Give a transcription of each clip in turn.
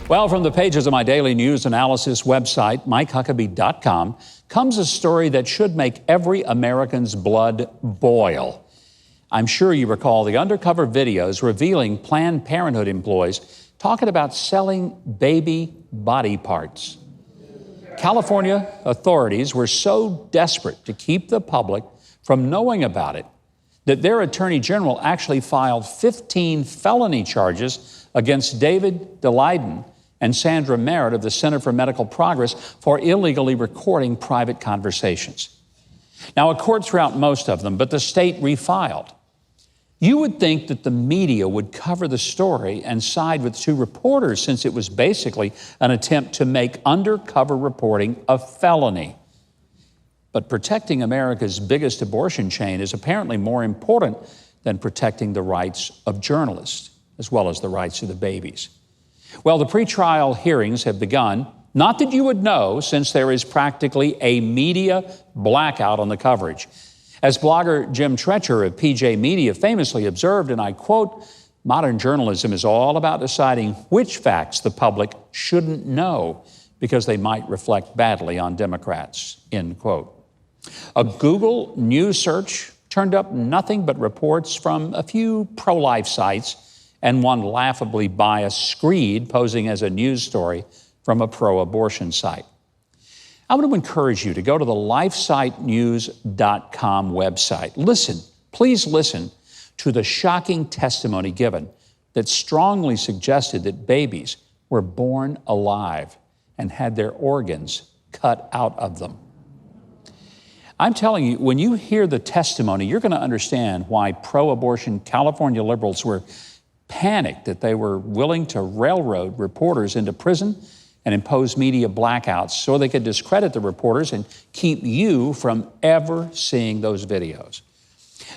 Well, from the pages of my daily news analysis website, MikeHuckabee.com, comes a story that should make every American's blood boil. I'm sure you recall the undercover videos revealing Planned Parenthood employees talking about selling baby body parts. California authorities were so desperate to keep the public from knowing about it that their attorney general actually filed 15 felony charges against David DeLayden and Sandra Merritt of the Center for Medical Progress for illegally recording private conversations. Now, a court threw out most of them, but the state refiled. You would think that the media would cover the story and side with two reporters, since it was basically an attempt to make undercover reporting a felony. But protecting America's biggest abortion chain is apparently more important than protecting the rights of journalists, as well as the rights of the babies. Well, the pretrial hearings have begun. Not that you would know, since there is practically a media blackout on the coverage. As blogger Jim Treacher of PJ Media famously observed, and I quote, "Modern journalism is all about deciding which facts the public shouldn't know because they might reflect badly on Democrats," end quote. A Google news search turned up nothing but reports from a few pro-life sites and one laughably biased screed posing as a news story from a pro-abortion site. I want to encourage you to go to the lifesitenews.com website. Listen, please listen to the shocking testimony given that strongly suggested that babies were born alive and had their organs cut out of them. I'm telling you, when you hear the testimony, you're going to understand why pro-abortion California liberals were panicked that they were willing to railroad reporters into prison and impose media blackouts so they could discredit the reporters and keep you from ever seeing those videos.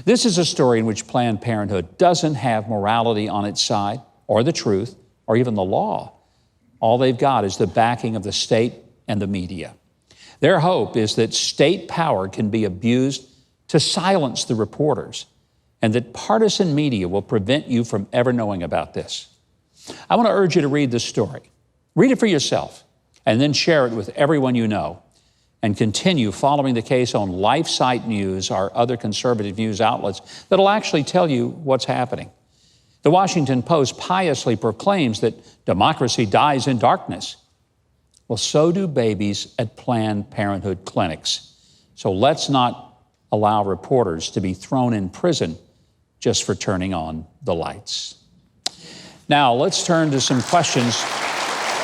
This is a story in which Planned Parenthood doesn't have morality on its side, or the truth, or even the law. All they've got is the backing of the state and the media. Their hope is that state power can be abused to silence the reporters, and that partisan media will prevent you from ever knowing about this. I want to urge you to read this story. Read it for yourself, and then share it with everyone you know, and continue following the case on LifeSite News, our other conservative news outlets that'll actually tell you what's happening. The Washington Post piously proclaims that democracy dies in darkness. Well, so do babies at Planned Parenthood clinics. So let's not allow reporters to be thrown in prison just for turning on the lights. Now, let's turn to some questions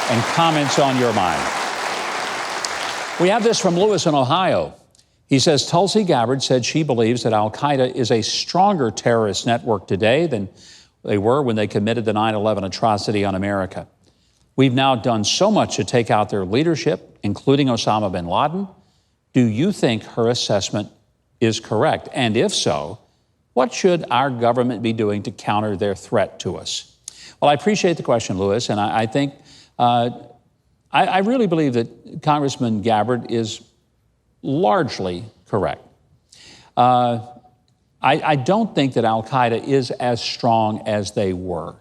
and comments on your mind. We have this from Lewis in Ohio. He says, Tulsi Gabbard said she believes that al-Qaeda is a stronger terrorist network today than they were when they committed the 9/11 atrocity on America. We've now done so much to take out their leadership, including Osama bin Laden. Do you think her assessment is correct? And if so, what should our government be doing to counter their threat to us? Well, I appreciate the question, Lewis, and I think I really believe that Congressman Gabbard is largely correct. I don't think that al-Qaeda is as strong as they were.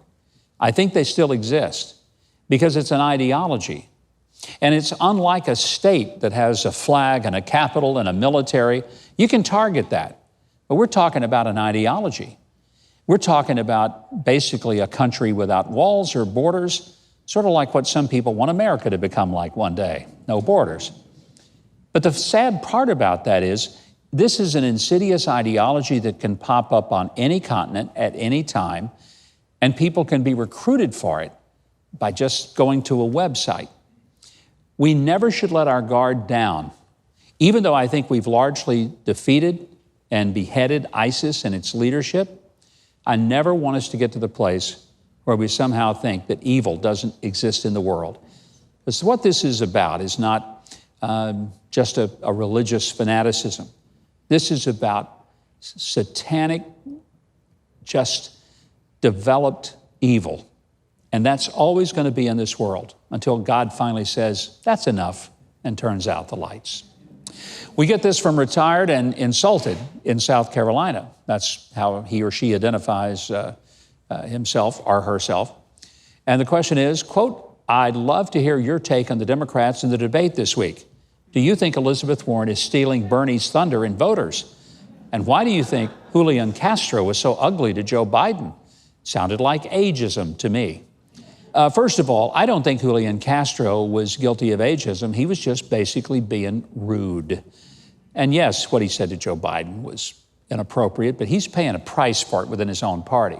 I think they still exist because it's an ideology. And it's unlike a state that has a flag and a capital and a military. You can target that. But we're talking about an ideology. We're talking about basically a country without walls or borders, sort of like what some people want America to become like one day, no borders. But the sad part about that is this is an insidious ideology that can pop up on any continent at any time, and people can be recruited for it by just going to a website. We never should let our guard down, even though I think we've largely defeated and beheaded ISIS and its leadership. I never want us to get to the place where we somehow think that evil doesn't exist in the world. Because what this is about is not just a religious fanaticism. This is about satanic, just developed evil. And that's always going to be in this world until God finally says, that's enough, and turns out the lights. We get this from retired and insulted in South Carolina. That's how he or she identifies himself or herself. And the question is, quote, I'd love to hear your take on the Democrats in the debate this week. Do you think Elizabeth Warren is stealing Bernie's thunder in voters? And why do you think Julian Castro was so ugly to Joe Biden? Sounded like ageism to me. First of all, I don't think Julian Castro was guilty of ageism. He was just basically being rude. And yes, what he said to Joe Biden was inappropriate, but he's paying a price for it within his own party.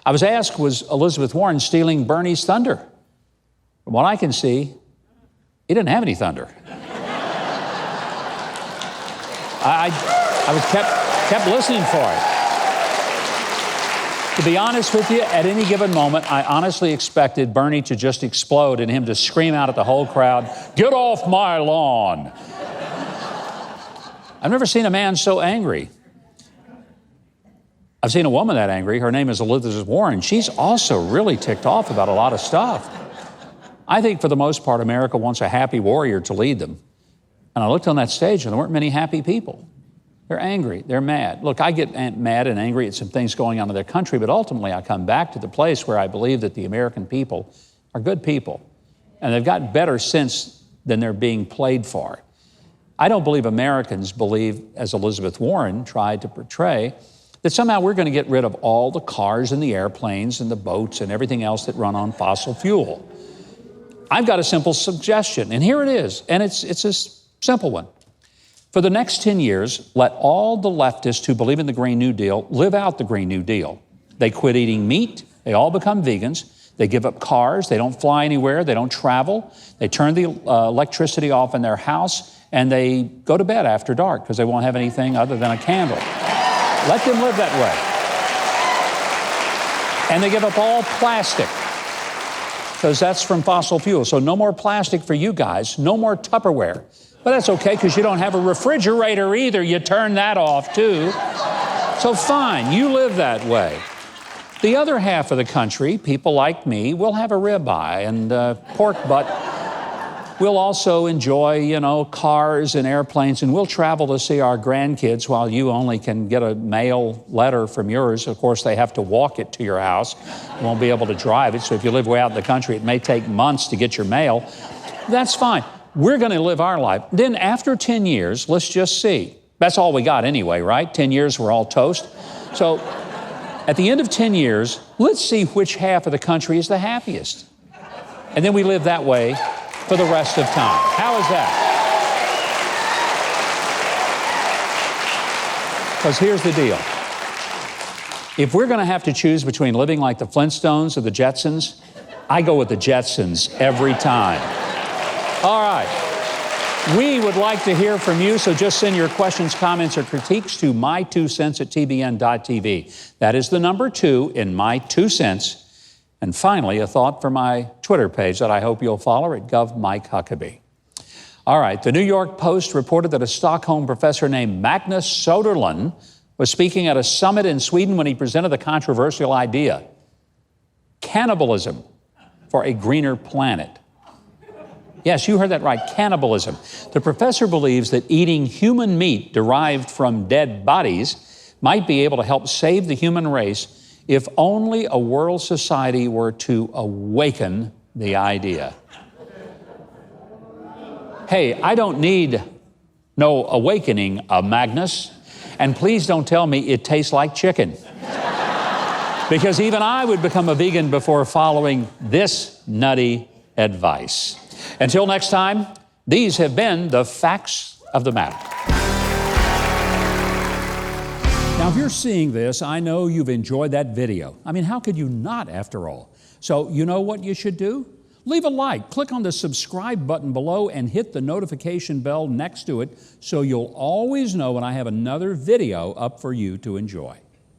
I was asked, was Elizabeth Warren stealing Bernie's thunder? From what I can see, he didn't have any thunder. I was kept listening for it. To be honest with you, at any given moment, I honestly expected Bernie to just explode and him to scream out at the whole crowd, "Get off my lawn!" I've never seen a man so angry. I've seen a woman that angry. Her name is Elizabeth Warren. She's also really ticked off about a lot of stuff. I think for the most part, America wants a happy warrior to lead them. And I looked on that stage and there weren't many happy people. They're angry, they're mad. Look, I get mad and angry at some things going on in their country, but ultimately I come back to the place where I believe that the American people are good people. And they've got better sense than they're being played for. I don't believe Americans believe, as Elizabeth Warren tried to portray, that somehow we're going to get rid of all the cars and the airplanes and the boats and everything else that run on fossil fuel. I've got a simple suggestion, and here it is, and it's a simple one. For the next 10 years, let all the leftists who believe in the Green New Deal live out the Green New Deal. They quit eating meat, they all become vegans, they give up cars, they don't fly anywhere, they don't travel, they turn the electricity off in their house, and they go to bed after dark because they won't have anything other than a candle. Let them live that way. And they give up all plastic, because that's from fossil fuel. So no more plastic for you guys, no more Tupperware. But that's okay, because you don't have a refrigerator either. You turn that off too. So fine, you live that way. The other half of the country, people like me, will have a ribeye and pork butt. We'll also enjoy, cars and airplanes, and we'll travel to see our grandkids while you only can get a mail letter from yours. Of course, they have to walk it to your house. You won't be able to drive it. So if you live way out in the country, it may take months to get your mail. That's fine. We're going to live our life. Then after 10 years, let's just see. That's all we got anyway, right? 10 years, we're all toast. So at the end of 10 years, let's see which half of the country is the happiest. And then we live that way for the rest of time. How is that? Because here's the deal. If we're going to have to choose between living like the Flintstones or the Jetsons, I go with the Jetsons every time. All right. We would like to hear from you, so just send your questions, comments, or critiques to my2cents@tbn.tv. That is the number 2 in my 2 cents. And finally, a thought for my Twitter page that I hope you'll follow at Gov Mike Huckabee. All right, the New York Post reported that a Stockholm professor named Magnus Söderlund was speaking at a summit in Sweden when he presented the controversial idea: cannibalism for a greener planet. Yes, you heard that right, cannibalism. The professor believes that eating human meat derived from dead bodies might be able to help save the human race if only a world society were to awaken the idea. Hey, I don't need no awakening, Magnus. And please don't tell me it tastes like chicken. Because even I would become a vegan before following this nutty advice. Until next time, these have been the facts of the matter. Now, if you're seeing this, I know you've enjoyed that video. I mean, how could you not, after all? So you know what you should do? Leave a like, click on the subscribe button below, and hit the notification bell next to it so you'll always know when I have another video up for you to enjoy.